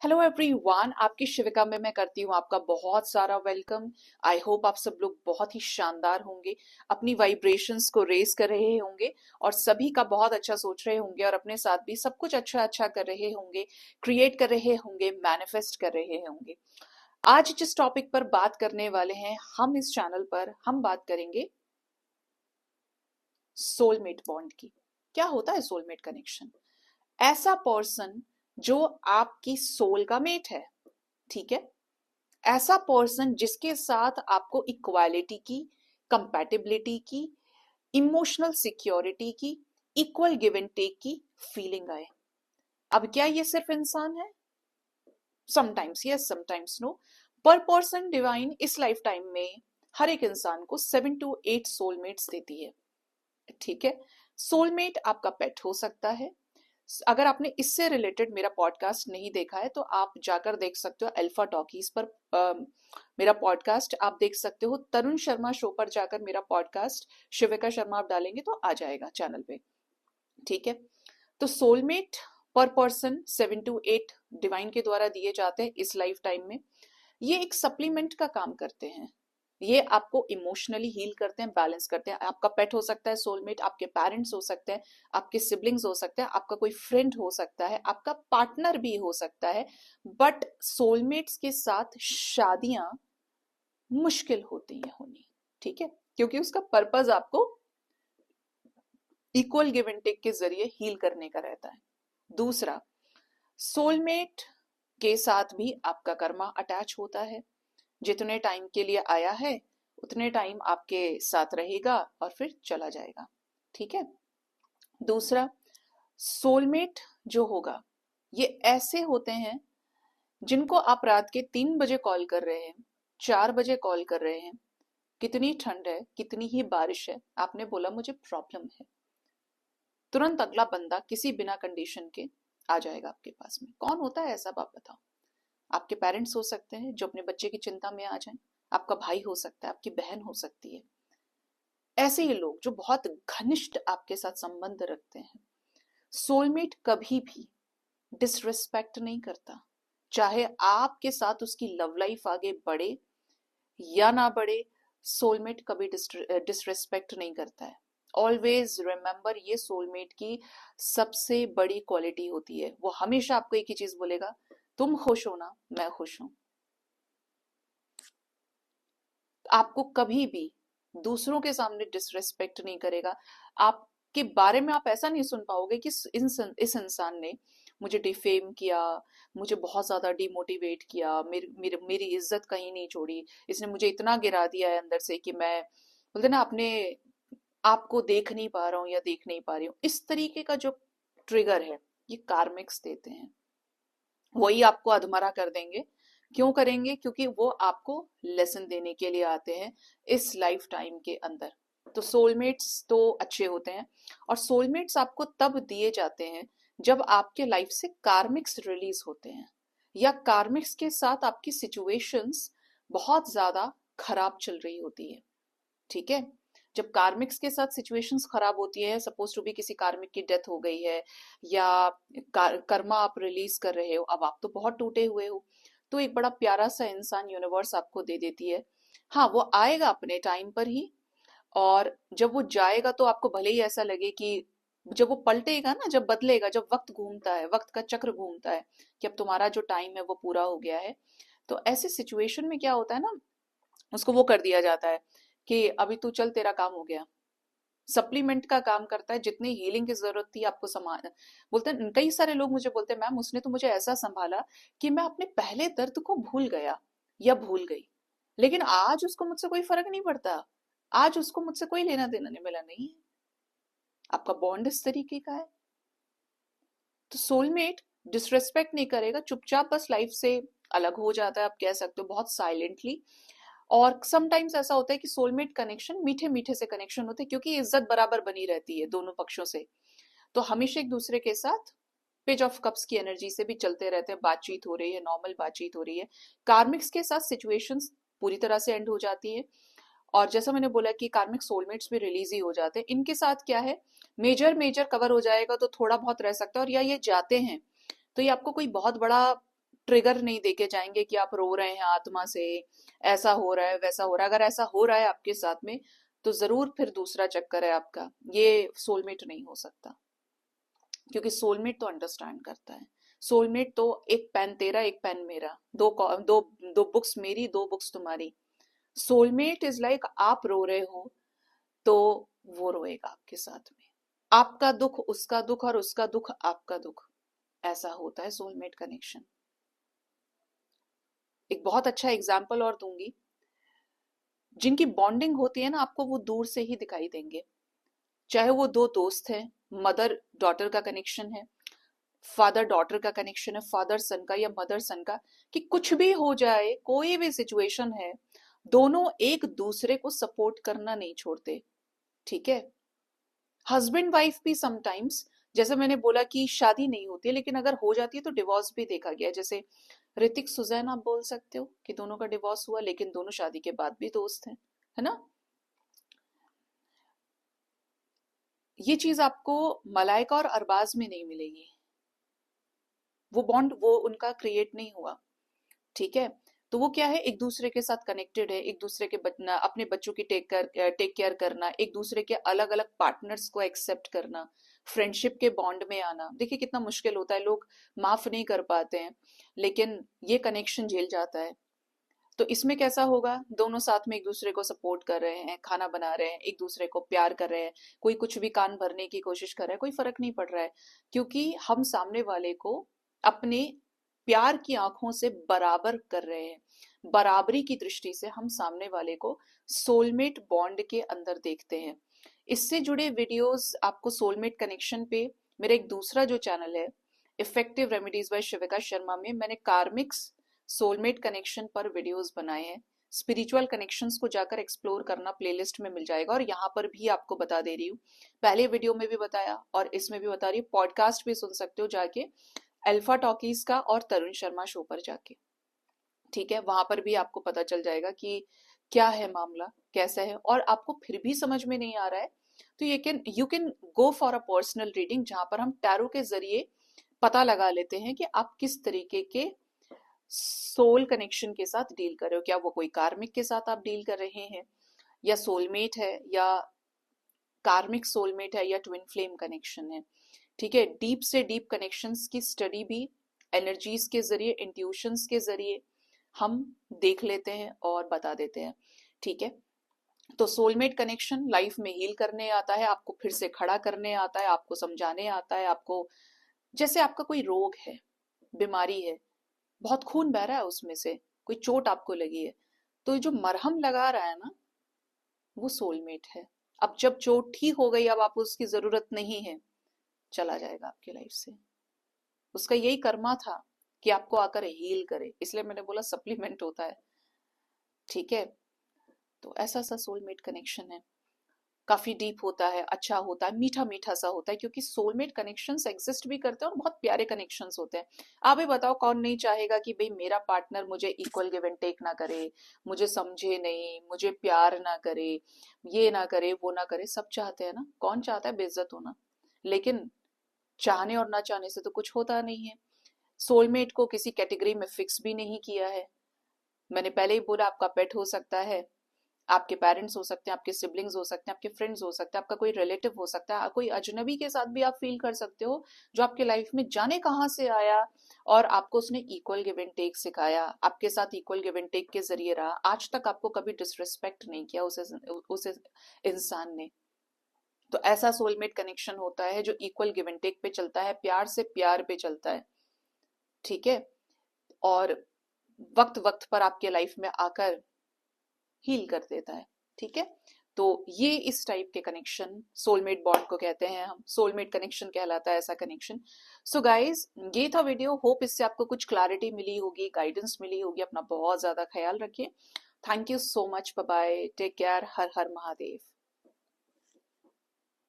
Hello everyone, आपकी शिविका में मैं करती हूँ आपका बहुत सारा वेलकम। आई होप आप सब लोग बहुत ही शानदार होंगे, अपनी वाइब्रेशंस को रेज कर रहे होंगे और सभी का बहुत अच्छा सोच रहे होंगे और अपने साथ भी सब कुछ अच्छा अच्छा कर रहे होंगे, क्रिएट कर रहे होंगे, मैनिफेस्ट कर रहे होंगे। आज जिस टॉपिक पर बात करने वाले हैं हम इस चैनल पर, हम बात करेंगे सोलमेट बॉन्ड की। क्या होता है सोलमेट कनेक्शन? ऐसा पर्सन जो आपकी सोल का मेट है, ठीक है। ऐसा पर्सन जिसके साथ आपको इक्वालिटी की, कंपैटिबिलिटी की, इमोशनल सिक्योरिटी की, इक्वल गिव एंड टेक की फीलिंग आए। अब क्या ये सिर्फ इंसान है? Sometimes yes, sometimes no. पर पर्सन डिवाइन इस लाइफ टाइम में हर एक इंसान को 7 to 8 सोलमेट्स देती है, ठीक है। सोलमेट आपका पेट हो सकता है। अगर आपने इससे रिलेटेड मेरा पॉडकास्ट नहीं देखा है तो आप जाकर देख सकते हो अल्फा टॉकीज पर। मेरा पॉडकास्ट आप देख सकते हो, तरुण शर्मा शो पर जाकर मेरा पॉडकास्ट शिविका शर्मा आप डालेंगे तो आ जाएगा चैनल पे, ठीक है। तो सोलमेट पर पर्सन 7 to 8 डिवाइन के द्वारा दिए जाते हैं इस लाइफ टाइम में। ये एक सप्लीमेंट का काम करते हैं। ये आपको इमोशनली हील करते हैं, बैलेंस करते हैं। आपका पेट हो सकता है सोलमेट, आपके पेरेंट्स हो सकते हैं, आपके सिबलिंग्स हो सकते हैं, आपका कोई फ्रेंड हो सकता है, आपका पार्टनर भी हो सकता है। बट सोलमेट्स के साथ शादियां मुश्किल होती है होनी, ठीक है, क्योंकि उसका पर्पज आपको इक्वल गिव एंड टेक के जरिए हील करने का रहता है। दूसरा, सोलमेट के साथ भी आपका कर्मा अटैच होता है। जितने टाइम के लिए आया है उतने टाइम आपके साथ रहेगा और फिर चला जाएगा, ठीक है। दूसरा, सोलमेट जो होगा ये ऐसे होते हैं जिनको आप रात के 3 बजे कॉल कर रहे हैं, 4 बजे कॉल कर रहे हैं, कितनी ठंड है, कितनी ही बारिश है, आपने बोला मुझे प्रॉब्लम है, तुरंत अगला बंदा किसी बिना कंडीशन के आ जाएगा आपके पास में। कौन होता है ऐसा, आप बताओ। आपके पेरेंट्स हो सकते हैं जो अपने बच्चे की चिंता में आ जाएं, आपका भाई हो सकता है, आपकी बहन हो सकती है। ऐसे ही लोग जो बहुत घनिष्ठ आपके साथ संबंध रखते हैं। सोलमेट कभी भी डिसरिस्पेक्ट नहीं करता, चाहे आपके साथ उसकी लव लाइफ आगे बढ़े या ना बढ़े। सोलमेट कभी डिसरिस्पेक्ट नहीं करता है। ऑलवेज रिमेंबर, ये सोलमेट की सबसे बड़ी क्वालिटी होती है। वो हमेशा आपको एक ही चीज बोलेगा, तुम खुश हो ना, मैं खुश हूं। आपको कभी भी दूसरों के सामने डिसरेस्पेक्ट नहीं करेगा। आपके बारे में आप ऐसा नहीं सुन पाओगे कि इस इंसान ने मुझे डिफेम किया, मुझे बहुत ज्यादा डिमोटिवेट किया, मेरी इज्जत कहीं नहीं छोड़ी, इसने मुझे इतना गिरा दिया है अंदर से कि मैं, बोलते ना, अपने आपको देख नहीं पा रहा हूँ या देख नहीं पा रही हूँ। इस तरीके का जो ट्रिगर है ये कार्मिक्स देते हैं। वही आपको अधमरा कर देंगे। क्यों करेंगे? क्योंकि वो आपको लेसन देने के लिए आते हैं इस लाइफ टाइम के अंदर। तो सोलमेट्स तो अच्छे होते हैं, और सोलमेट्स आपको तब दिए जाते हैं जब आपके लाइफ से कार्मिक्स रिलीज होते हैं, या कार्मिक्स के साथ आपकी सिचुएशंस बहुत ज्यादा खराब चल रही होती है, ठीक है। जब कार्मिक्स के साथ सिचुएशंस खराब होती है, सपोज टू बी किसी कार्मिक की डेथ हो गई है, या कर्मा आप रिलीज कर रहे हो, अब आप तो बहुत टूटे हुए हो, तो एक बड़ा प्यारा सा इंसान यूनिवर्स आपको दे देती है। हाँ, वो आएगा अपने टाइम पर ही, और जब वो जाएगा तो आपको भले ही ऐसा लगे कि जब वो पलटेगा ना, जब बदलेगा, जब वक्त घूमता है, वक्त का चक्र घूमता है कि अब तुम्हारा जो टाइम है वो पूरा हो गया है, तो ऐसे सिचुएशन में क्या होता है ना, उसको वो कर दिया जाता है कि अभी तू चल, तेरा काम हो गया। सप्लीमेंट का काम करता है, जितनी हीलिंग की जरूरत थी आपको समान। बोलते हैं, कई सारे लोग मुझे बोलते हैं, मैम उसने तो मुझे ऐसा संभाला कि मैं अपने पहले दर्द को भूल गया या भूल गई, लेकिन आज उसको मुझसे कोई फर्क नहीं पड़ता, आज उसको मुझसे कोई लेना देना नहीं मिला, नहीं है। आपका बॉन्ड इस तरीके का है। तो सोलमेट डिसरेस्पेक्ट नहीं करेगा, चुपचाप बस लाइफ से अलग हो जाता है, आप कह सकते हो बहुत साइलेंटली। और समटाइम्स ऐसा होता है कि सोलमेट कनेक्शन मीठे मीठे से कनेक्शन होते हैं, क्योंकि इज्जत बराबर बनी रहती है दोनों पक्षों से, तो हमेशा एक दूसरे के साथ पेज ऑफ कप्स की एनर्जी से भी चलते रहते हैं, बातचीत हो रही है, नॉर्मल बातचीत हो रही है। कार्मिक्स के साथ सिचुएशंस पूरी तरह से एंड हो जाती है, और जैसा मैंने बोला कि कार्मिक सोलमेट्स भी रिलीज ही हो जाते हैं। इनके साथ क्या है, मेजर मेजर कवर हो जाएगा तो थोड़ा बहुत रह सकता है, और या ये जाते हैं तो ये आपको कोई बहुत बड़ा ट्रिगर नहीं देके जाएंगे कि आप रो रहे हैं आत्मा से, ऐसा हो रहा है वैसा हो रहा है। अगर ऐसा हो रहा है आपके साथ में, तो जरूर फिर दूसरा चक्कर है आपका, ये सोलमेट नहीं हो सकता। क्योंकि सोलमेट तो अंडरस्टैंड करता है। सोलमेट तो एक पेन तेरा एक पेन मेरा, दो दो बुक्स मेरी दो बुक्स तुम्हारी। सोलमेट इज लाइक आप रो रहे हो तो वो रोएगा आपके साथ में, आपका दुख उसका दुख और उसका दुख आपका दुख, ऐसा होता है सोलमेट कनेक्शन। एक बहुत अच्छा एग्जाम्पल और दूंगी। जिनकी बॉन्डिंग होती है ना, आपको वो दूर से ही दिखाई देंगे। चाहे वो दो दोस्त हैं, मदर डॉटर का कनेक्शन है, फादर डॉटर का कनेक्शन है, फादर सन का या मदर सन का, कि कुछ भी हो जाए, कोई भी सिचुएशन है, दोनों एक दूसरे को सपोर्ट करना नहीं छोड़ते। ठीक है। हस्बैंड वाइफ भी समटाइम्स, जैसे मैंने बोला कि शादी नहीं होती है, लेकिन अगर हो जाती है तो डिवोर्स भी देखा गया है। जैसे ऋतिक सुजैन आप बोल सकते हो कि दोनों का डिवोर्स हुआ, लेकिन दोनों शादी के बाद भी दोस्त हैं, है ना। ये चीज आपको मलाइका और अरबाज में नहीं मिलेगी। वो बॉन्ड वो उनका क्रिएट नहीं हुआ। ठीक है। तो वो क्या है, एक दूसरे के साथ कनेक्टेड है, एक दूसरे के अपने बच्चों की टेक केयर करना, एक दूसरे के अलग अलग पार्टनर्स को एक्सेप्ट करना, फ्रेंडशिप के बॉन्ड में आना। देखिए कितना मुश्किल होता है, लोग माफ नहीं कर पाते हैं, लेकिन ये कनेक्शन झेल जाता है। तो इसमें कैसा होगा, दोनों साथ में एक दूसरे को सपोर्ट कर रहे हैं, खाना बना रहे हैं, एक दूसरे को प्यार कर रहे हैं, कोई कुछ भी कान भरने की कोशिश कर रहा है, कोई फर्क नहीं पड़ रहा है, क्योंकि हम सामने वाले को अपने प्यार की आंखों से बराबर कर रहे हैं। बराबरी की दृष्टि से हम सामने वाले को सोलमेट बॉन्ड के अंदर देखते हैं। इससे जुड़े वीडियोस आपको सोलमेट कनेक्शन पे मेरा एक दूसरा जो चैनल है, इफेक्टिव रेमेडीज बाय शिविका शर्मा, में मैंने कार्मिक्स सोलमेट कनेक्शन पर वीडियोस बनाए हैं। स्पिरिचुअल कनेक्शंस को जाकर एक्सप्लोर करना प्लेलिस्ट में मिल जाएगा, और यहाँ पर भी आपको बता दे रही हूँ, पहले वीडियो में भी बताया और इसमें भी बता रही हूँ। पॉडकास्ट भी सुन सकते हो जाके, अल्फा टॉकीज का और तरुण शर्मा शो पर जाके। ठीक है, वहां पर भी आपको पता चल जाएगा कि क्या है मामला, कैसा है। और आपको फिर भी समझ में नहीं आ रहा है, तो you can go for a personal reading, जहां पर हम टैरो के जरिए पता लगा लेते हैं कि आप किस तरीके के सोल कनेक्शन के साथ डील कर रहे हो। क्या वो कोई कार्मिक के साथ आप डील कर रहे हैं, या सोलमेट है, या कार्मिक सोलमेट है, या ट्विन फ्लेम कनेक्शन है। ठीक है। डीप से डीप कनेक्शंस की स्टडी भी एनर्जीज के जरिए, इंट्यूशंस के जरिए हम देख लेते हैं और बता देते हैं। ठीक है। तो सोलमेट कनेक्शन लाइफ में हील करने आता है, आपको फिर से खड़ा करने आता है, आपको समझाने आता है। आपको जैसे आपका कोई रोग है, बीमारी है, बहुत खून बह रहा है उसमें से, कोई चोट आपको लगी है, तो जो मरहम लगा रहा है ना, वो सोलमेट है। अब जब चोट ठीक हो गई, अब आपको उसकी जरूरत नहीं है, चला जाएगा आपकी लाइफ से। उसका यही कर्मा था कि आपको आकर हील करे, इसलिए मैंने बोला सप्लीमेंट होता है। ठीक है। तो ऐसा सा सोलमेट कनेक्शन है, काफी डीप होता है, अच्छा होता है, मीठा मीठा सा होता है, क्योंकि सोलमेट कनेक्शंस एग्जिस्ट भी करते हैं और बहुत प्यारे कनेक्शंस होते हैं। आप ही बताओ, कौन नहीं चाहेगा कि भाई मेरा पार्टनर मुझे इक्वल गिव एंड टेक ना करे, मुझे समझे नहीं, मुझे प्यार ना करे, ये ना करे, वो ना करे। सब चाहते हैं ना, कौन चाहता है बेइज्जत होना। लेकिन चाहने और ना चाहने से तो कुछ होता नहीं है। सोलमेट को किसी कैटेगरी में फिक्स भी नहीं किया है। मैंने पहले ही बोला, आपका पेट हो सकता है, आपके पेरेंट्स हो सकते हैं, आपके सिबलिंग्स हो सकते हैं, आपके फ्रेंड्स हो सकते हैं, आपका कोई रिलेटिव हो सकता है, कोई अजनबी के साथ भी आप फील कर सकते हो, जो आपके लाइफ में जाने कहाँ से आया और आपको उसने इक्वल गिव एंड टेक सिखाया, आपके साथ इक्वल गिव एंड टेक के जरिए रहा, आज तक आपको कभी डिसरिस्पेक्ट नहीं किया उस इंसान ने। तो ऐसा सोलमेट कनेक्शन होता है जो इक्वल गिव एंड टेक पे चलता है, प्यार से प्यार पे चलता है। ठीक है। और वक्त वक्त पर आपके लाइफ में आकर हील कर देता है। ठीक है। तो ये इस टाइप के कनेक्शन सोलमेट बॉन्ड को कहते हैं हम, सोलमेट कनेक्शन कहलाता है ऐसा कनेक्शन। सो गाइज, ये था वीडियो, होप इससे आपको कुछ क्लैरिटी मिली होगी, गाइडेंस मिली होगी। अपना बहुत ज्यादा ख्याल रखिए। Thank you so much, bye bye, take care, Har Har Mahadev.